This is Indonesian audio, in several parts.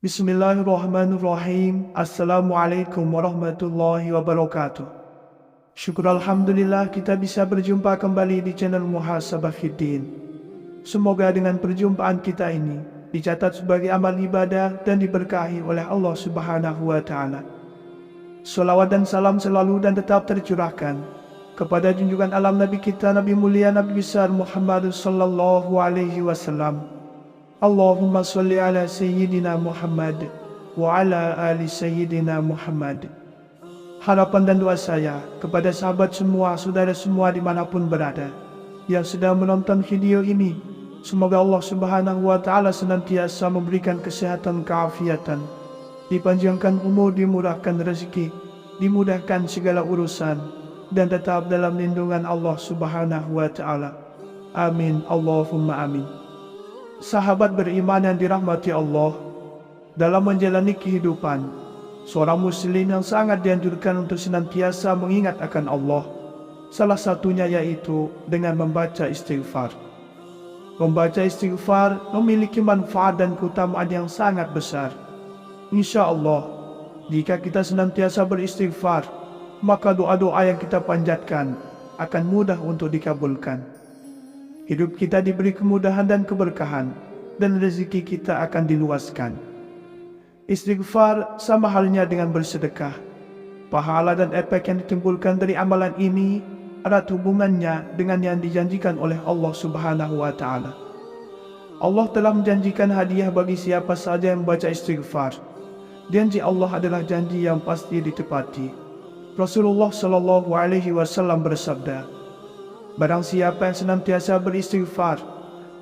Bismillahirrahmanirrahim. Assalamualaikum warahmatullahi wabarakatuh. Syukur Alhamdulillah kita bisa berjumpa kembali di channel Muhasabah Fiddin. Semoga dengan perjumpaan kita ini dicatat sebagai amal ibadah dan diberkahi oleh Allah Subhanahu wa Ta'ala. Salawat dan salam selalu dan tetap tercurahkan kepada junjungan alam Nabi kita, Nabi mulia, Nabi besar Muhammad sallallahu alaihi wasallam. Allahumma salli ala Sayyidina Muhammad wa ala ali Sayyidina Muhammad. Harapan dan doa saya kepada sahabat semua, saudara semua dimanapun berada yang sedang menonton video ini, semoga Allah Subhanahu wa Ta'ala senantiasa memberikan kesehatan, keafiatan, dipanjangkan umur, dimurahkan rezeki, dimudahkan segala urusan, dan tetap dalam lindungan Allah Subhanahu wa Ta'ala. Amin, Allahumma amin. Sahabat beriman yang dirahmati Allah, dalam menjalani kehidupan, seorang muslim yang sangat dianjurkan untuk senantiasa mengingat akan Allah. Salah satunya yaitu dengan membaca istighfar. Membaca istighfar memiliki manfaat dan keutamaan yang sangat besar. Insya Allah, jika kita senantiasa beristighfar, maka doa-doa yang kita panjatkan akan mudah untuk dikabulkan. Hidup kita diberi kemudahan dan keberkahan, dan rezeki kita akan diluaskan. Istighfar sama halnya dengan bersedekah. Pahala dan efek yang ditimbulkan dari amalan ini erat hubungannya dengan yang dijanjikan oleh Allah Subhanahu wa Ta'ala. Allah telah menjanjikan hadiah bagi siapa saja yang membaca istighfar. Janji Allah adalah janji yang pasti ditepati. Rasulullah sallallahu alaihi wasallam bersabda, barang siapa yang senantiasa beristighfar,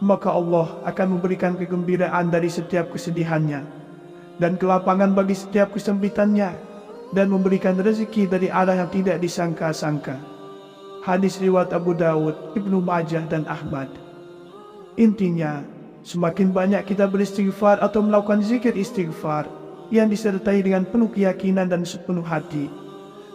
maka Allah akan memberikan kegembiraan dari setiap kesedihannya, dan kelapangan bagi setiap kesempitannya, dan memberikan rezeki dari arah yang tidak disangka-sangka. Hadis riwayat Abu Dawud, Ibnu Majah, dan Ahmad. Intinya, semakin banyak kita beristighfar atau melakukan zikir istighfar yang disertai dengan penuh keyakinan dan sepenuh hati,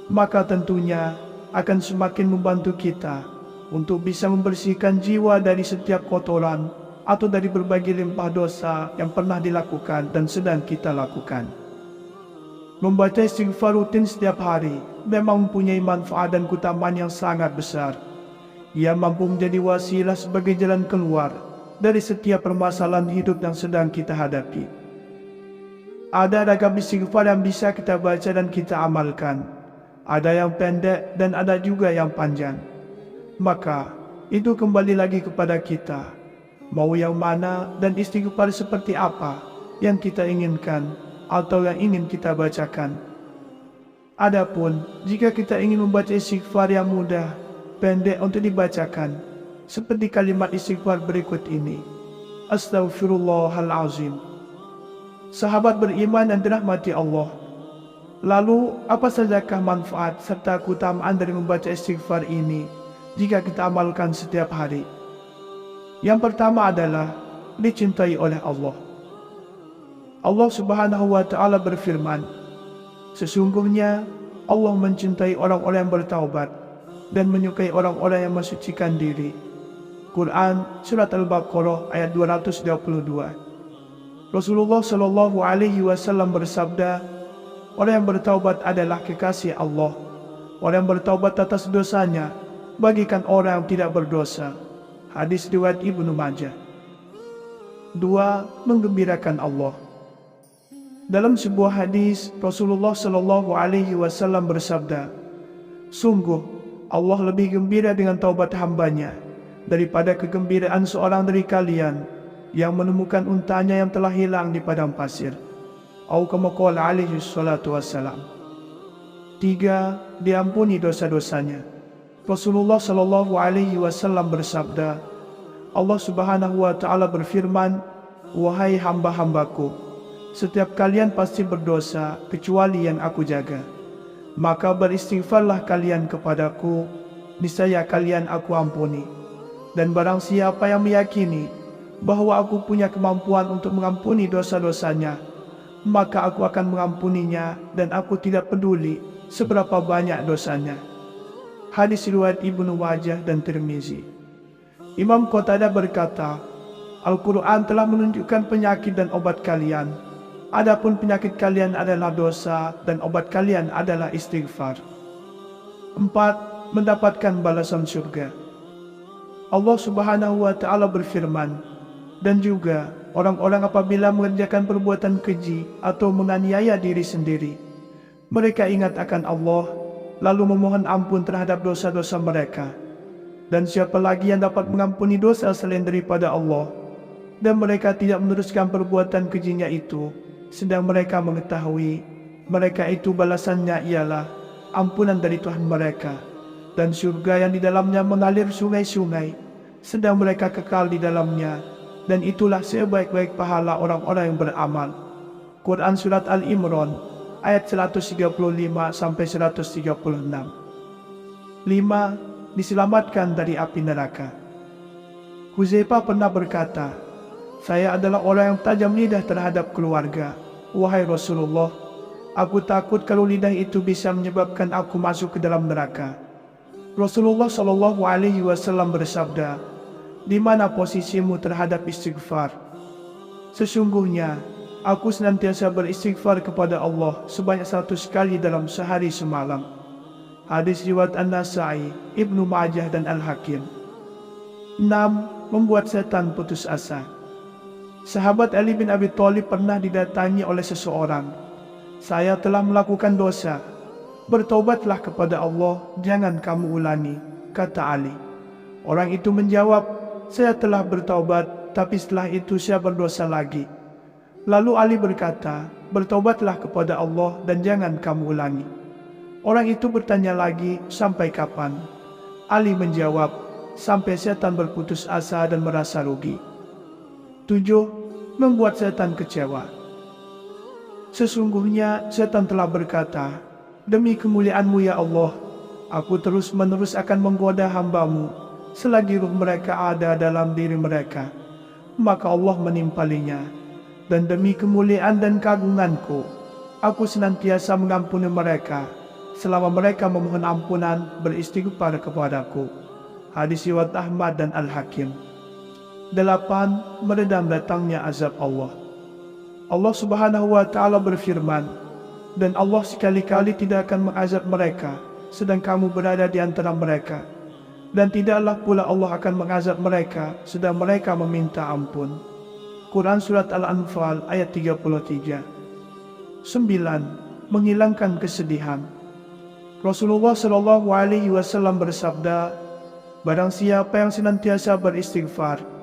maka tentunya akan semakin membantu kita untuk bisa membersihkan jiwa dari setiap kotoran atau dari berbagai limpah dosa yang pernah dilakukan dan sedang kita lakukan. Membaca istighfar rutin setiap hari memang mempunyai manfaat dan keutamaan yang sangat besar. Ia mampu menjadi wasilah sebagai jalan keluar dari setiap permasalahan hidup yang sedang kita hadapi. Ada ragam istighfar yang bisa kita baca dan kita amalkan. Ada yang pendek dan ada juga yang panjang. Maka itu kembali lagi kepada kita, mau yang mana dan istighfar seperti apa yang kita inginkan atau yang ingin kita bacakan. Adapun jika kita ingin membaca istighfar yang mudah, pendek untuk dibacakan, seperti kalimat istighfar berikut ini: Astaghfirullahalazim. Sahabat beriman yang dirahmati Allah, lalu apa sajakah manfaat serta keutamaan dari membaca istighfar ini jika kita amalkan setiap hari? Yang pertama adalah dicintai oleh Allah. Allah Subhanahu wa Ta'ala berfirman, sesungguhnya Allah mencintai orang-orang yang bertaubat dan menyukai orang-orang yang mensucikan diri. Quran Surat Al-Baqarah ayat 222. Rasulullah sallallahu alaihi wasallam bersabda, orang yang bertaubat adalah kekasih Allah. Orang yang bertaubat atas dosanya bagikan orang yang tidak berdosa. Hadis riwayat Ibnu Majah. 2. Menggembirakan Allah. Dalam sebuah hadis, Rasulullah sallallahu alaihi wasallam bersabda, sungguh Allah lebih gembira dengan taubat hambanya daripada kegembiraan seorang dari kalian yang menemukan untanya yang telah hilang di padang pasir. Atau kama qala alaihi salatu wassalam. 3. Diampuni dosa-dosanya. Rasulullah sallallahu alaihi wasallam bersabda, Allah Subhanahu wa Ta'ala berfirman, wahai hamba-hambaku, setiap kalian pasti berdosa kecuali yang aku jaga. Maka beristighfarlah kalian kepadaku, niscaya kalian aku ampuni. Dan barang siapa yang meyakini bahwa aku punya kemampuan untuk mengampuni dosa-dosanya, maka aku akan mengampuninya dan aku tidak peduli seberapa banyak dosanya. Hadis riwayat Ibnu Majah dan Tirmizi. Imam Qatadah berkata, Al-Quran telah menunjukkan penyakit dan obat kalian. Adapun penyakit kalian adalah dosa dan obat kalian adalah istighfar. 4. Mendapatkan balasan surga. Allah Subhanahu wa Ta'ala berfirman, dan juga orang-orang apabila mengerjakan perbuatan keji atau menganiaya diri sendiri, mereka ingat akan Allah, lalu memohon ampun terhadap dosa-dosa mereka. Dan siapa lagi yang dapat mengampuni dosa selain daripada Allah? Dan mereka tidak meneruskan perbuatan kejinya itu, sedang mereka mengetahui mereka itu balasannya ialah ampunan dari Tuhan mereka, dan surga yang di dalamnya mengalir sungai-sungai, sedang mereka kekal di dalamnya, dan itulah sebaik-baik pahala orang-orang yang beramal. Quran Surat Al-Imran ayat 135-136. 5. Diselamatkan dari api neraka. Huzaifah pernah berkata, saya adalah orang yang tajam lidah terhadap keluarga. Wahai Rasulullah, aku takut kalau lidah itu bisa menyebabkan aku masuk ke dalam neraka. Rasulullah SAW bersabda, di mana posisimu terhadap istighfar? Sesungguhnya, aku senantiasa beristighfar kepada Allah sebanyak 100 kali dalam sehari semalam. Hadis riwayat An-Nasa'i, Ibnu Majah dan Al-Hakim. 6. Membuat setan putus asa. Sahabat Ali bin Abi Thalib pernah didatangi oleh seseorang. Saya telah melakukan dosa. Bertobatlah kepada Allah, jangan kamu ulangi, kata Ali. Orang itu menjawab, saya telah bertaubat, tapi setelah itu saya berdosa lagi. Lalu Ali berkata, bertobatlah kepada Allah dan jangan kamu ulangi. Orang itu bertanya lagi, sampai kapan? Ali menjawab, sampai setan berputus asa dan merasa rugi. 7. Membuat setan kecewa. Sesungguhnya setan telah berkata, demi kemuliaan-Mu ya Allah, aku terus-menerus akan menggoda hamba-Mu selagi ruh mereka ada dalam diri mereka. Maka Allah menimpalinya, dan demi kemuliaan dan keagungan-Ku, aku senantiasa mengampuni mereka selama mereka memohon ampunan beristighfar kepadaku. Hadis riwayat Ahmad dan Al-Hakim. 8. Meredam datangnya azab Allah. Allah Subhanahu wa Ta'ala berfirman, dan Allah sekali-kali tidak akan mengazab mereka sedang kamu berada di antara mereka, dan tidaklah pula Allah akan mengazab mereka sedang mereka meminta ampun. Quran Surat Al-Anfal ayat 33. 9. Menghilangkan kesedihan. Rasulullah SAW bersabda, barang siapa yang senantiasa beristighfar,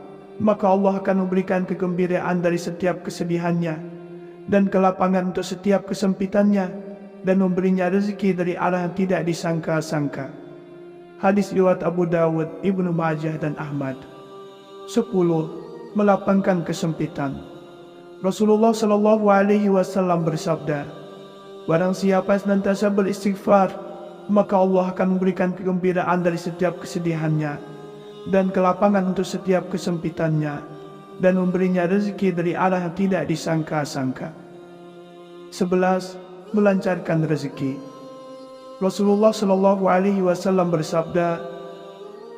maka Allah akan memberikan kegembiraan dari setiap kesedihannya, dan kelapangan untuk setiap kesempitannya, dan memberinya rezeki dari arah yang tidak disangka-sangka. Hadis riwayat Abu Dawud, Ibnu Majah dan Ahmad. 10. Melapangkan kesempitan. Rasulullah SAW bersabda, barang siapa senantiasa beristighfar, maka Allah akan memberikan kegembiraan dari setiap kesedihannya, dan kelapangan untuk setiap kesempitannya, dan memberinya rezeki dari arah yang tidak disangka-sangka. 11. Melancarkan rezeki. Rasulullah SAW bersabda,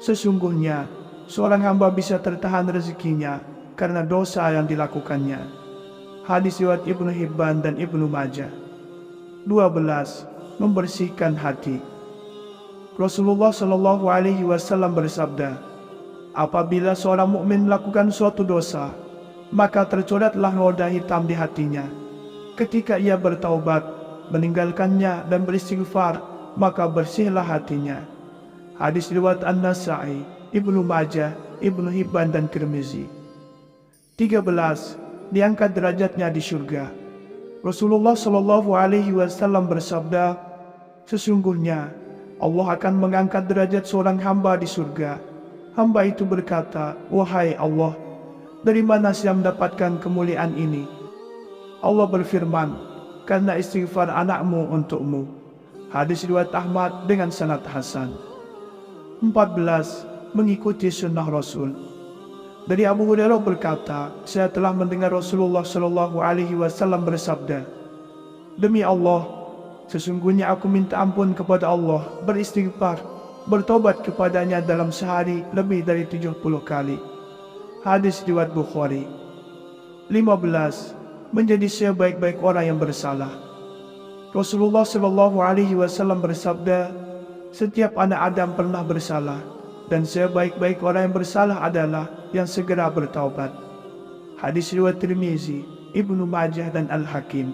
sesungguhnya seorang hamba bisa tertahan rezekinya karena dosa yang dilakukannya. Hadis riwayat Ibnu Hibban dan Ibnu Majah. 12. Membersihkan hati. Rasulullah SAW bersabda, apabila seorang mukmin melakukan suatu dosa, maka tercoratlah noda hitam di hatinya. Ketika ia bertaubat, meninggalkannya dan beristighfar, maka bersihlah hatinya. Hadis riwayat An-Nasa'i, Ibnu Majah, Ibnu Hibban dan Tirmizi. 13. Diangkat derajatnya di surga. Rasulullah SAW bersabda, sesungguhnya Allah akan mengangkat derajat seorang hamba di surga. Hamba itu berkata, wahai Allah, dari mana saya mendapatkan kemuliaan ini? Allah berfirman, karena istighfar anakmu untukmu. Hadis riwayat Ahmad dengan sanad hasan. 14. mengikuti sunnah Rasul. Dari Abu Hurairah berkata, saya telah mendengar Rasulullah Shallallahu Alaihi Wasallam bersabda, demi Allah, sesungguhnya aku minta ampun kepada Allah, beristighfar, bertobat kepadanya dalam sehari lebih dari 70 kali. Hadis riwayat Bukhari. 15. Menjadi sebaik-baik orang yang bersalah. Rasulullah Shallallahu Alaihi Wasallam bersabda, setiap anak Adam pernah bersalah, dan sebaik-baik orang yang bersalah adalah yang segera bertaubat. Hadis riwayat Tirmizi, Ibnu Majah dan Al-Hakim.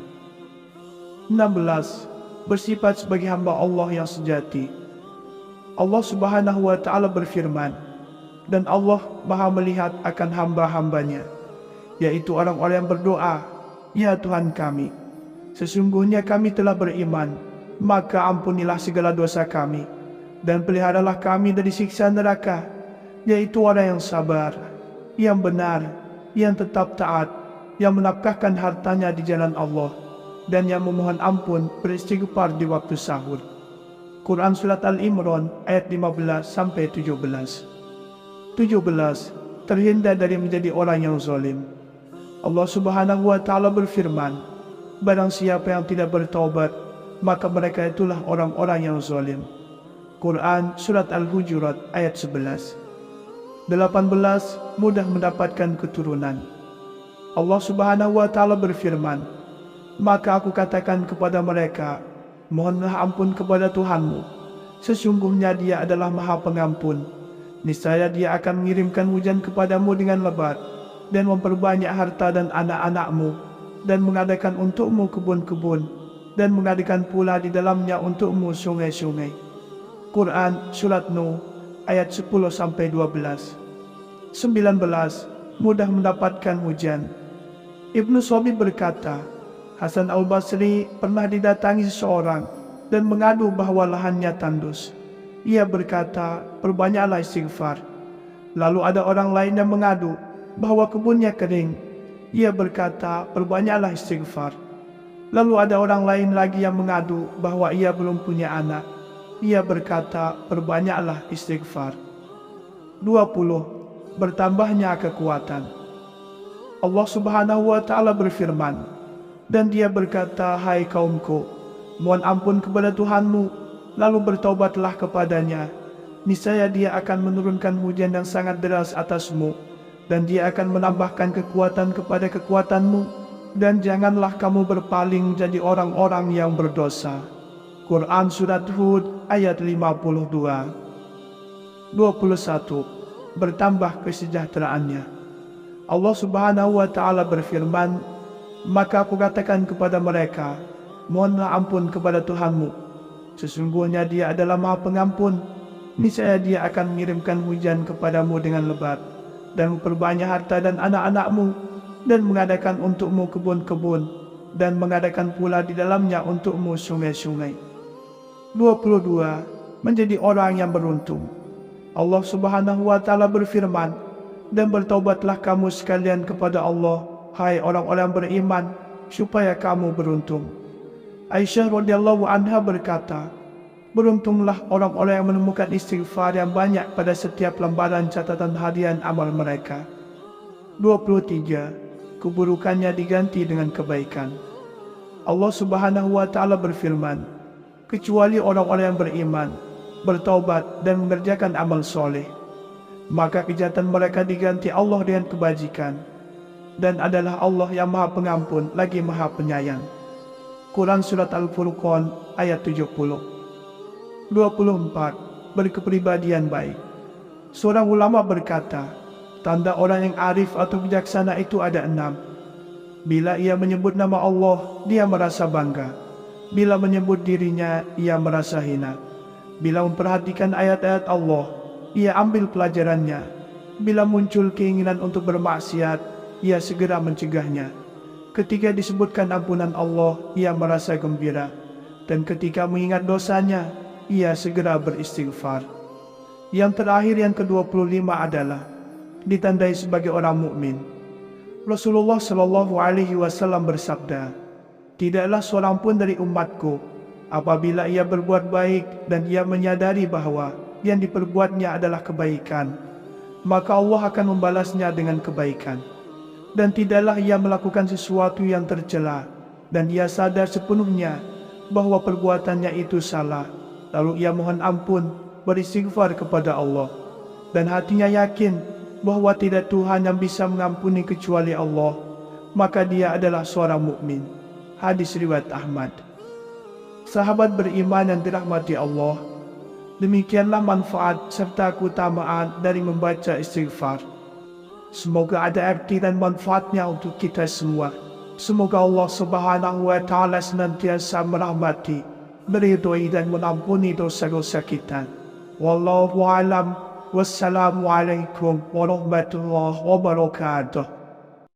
16. Bersifat sebagai hamba Allah yang sejati. Allah Subhanahu wa Ta'ala berfirman, dan Allah Maha melihat akan hamba-hambanya, yaitu orang-orang yang berdoa, ya Tuhan kami, sesungguhnya kami telah beriman, maka ampunilah segala dosa kami, dan peliharalah kami dari siksa neraka, yaitu orang yang sabar, yang benar, yang tetap taat, yang menafkahkan hartanya di jalan Allah, dan yang memohon ampun beristighfar di waktu sahur. Quran Surat Al-Imran ayat 15-17. 17. Terhindar dari menjadi orang yang zalim. Allah Subhanahu wa Ta'ala berfirman, barang siapa yang tidak bertaubat, maka mereka itulah orang-orang yang zalim. Quran Surat Al-Hujurat ayat 11. 18. Mudah mendapatkan keturunan. Allah Subhanahu wa Ta'ala berfirman, maka aku katakan kepada mereka, mohonlah ampun kepada Tuhanmu, sesungguhnya Dia adalah Maha Pengampun. Niscaya Dia akan mengirimkan hujan kepadamu dengan lebat, dan memperbanyak harta dan anak-anakmu, dan mengadakan untukmu kebun-kebun, dan mengadakan pula di dalamnya untukmu sungai-sungai. Quran Surat Nuh ayat 10-12. 19. Mudah mendapatkan hujan. Ibnu Shabi berkata, Hasan Al-Basri pernah didatangi seseorang dan mengadu bahwa lahannya tandus. Ia berkata, perbanyaklah istighfar. Lalu ada orang lain yang mengadu bahwa kebunnya kering. Ia berkata, perbanyaklah istighfar. Lalu ada orang lain lagi yang mengadu bahwa ia belum punya anak. Ia berkata, perbanyaklah istighfar. 20. Bertambahnya kekuatan. Allah Subhanahu wa Ta'ala berfirman, dan Dia berkata, hai kaumku, mohon ampun kepada Tuhanmu, lalu bertaubatlah kepadanya. Niscaya Dia akan menurunkan hujan yang sangat deras atasmu, dan Dia akan menambahkan kekuatan kepada kekuatanmu, dan janganlah kamu berpaling jadi orang-orang yang berdosa. Quran Surat Hud ayat 52. 21. Bertambah kesejahteraannya. Allah Subhanahu wa Ta'ala berfirman, maka aku katakan kepada mereka, mohonlah ampun kepada Tuhanmu, sesungguhnya Dia adalah Maha Pengampun. Niscaya Dia akan mengirimkan hujan kepadamu dengan lebat, dan memperbanyak harta dan anak-anakmu, dan mengadakan untukmu kebun-kebun, dan mengadakan pula di dalamnya untukmu sungai-sungai. 22. Menjadi orang yang beruntung. Allah Subhanahu wa Ta'ala berfirman, dan bertaubatlah kamu sekalian kepada Allah, hai orang-orang beriman, supaya kamu beruntung. Aisyah radhiyallahu anha berkata, beruntunglah orang-orang yang menemukan istighfar yang banyak pada setiap lembaran catatan harian amal mereka. 23. Keburukannya diganti dengan kebaikan. Allah Subhanahu wa Ta'ala berfirman, kecuali orang-orang yang beriman, bertaubat dan mengerjakan amal soleh, maka kejahatan mereka diganti Allah dengan kebajikan, dan adalah Allah yang Maha Pengampun lagi Maha Penyayang. Quran Surat Al-Furqan ayat 70. 24. Berkepribadian baik. Seorang ulama berkata, tanda orang yang arif atau bijaksana itu ada 6. Bila ia menyebut nama Allah, dia merasa bangga. Bila menyebut dirinya, ia merasa hina. Bila memperhatikan ayat-ayat Allah, ia ambil pelajarannya. Bila muncul keinginan untuk bermaksiat, ia segera mencegahnya. Ketika disebutkan ampunan Allah, ia merasa gembira. Dan ketika mengingat dosanya, ia segera beristighfar. Yang terakhir, yang ke-25 adalah ditandai sebagai orang mukmin. Rasulullah Shallallahu Alaihi Wasallam bersabda, tidaklah seorang pun dari umatku apabila ia berbuat baik dan ia menyadari bahwa yang diperbuatnya adalah kebaikan, maka Allah akan membalasnya dengan kebaikan. Dan tidaklah ia melakukan sesuatu yang tercela, dan ia sadar sepenuhnya bahwa perbuatannya itu salah. Lalu ia mohon ampun, beristighfar kepada Allah, dan hatinya yakin bahwa tidak Tuhan yang bisa mengampuni kecuali Allah, maka dia adalah seorang mukmin. Hadis riwayat Ahmad. Sahabat beriman yang dirahmati Allah, demikianlah manfaat serta keutamaan dari membaca istighfar. Semoga ada arti dan manfaatnya untuk kita semua. Semoga Allah Subhanahu wa Ta'ala senantiasa merahmati, meridhoi dan mengampuni dosa-dosa kita. Wallahu a'lam. Wassalamualaikum warahmatullahi wabarakatuh.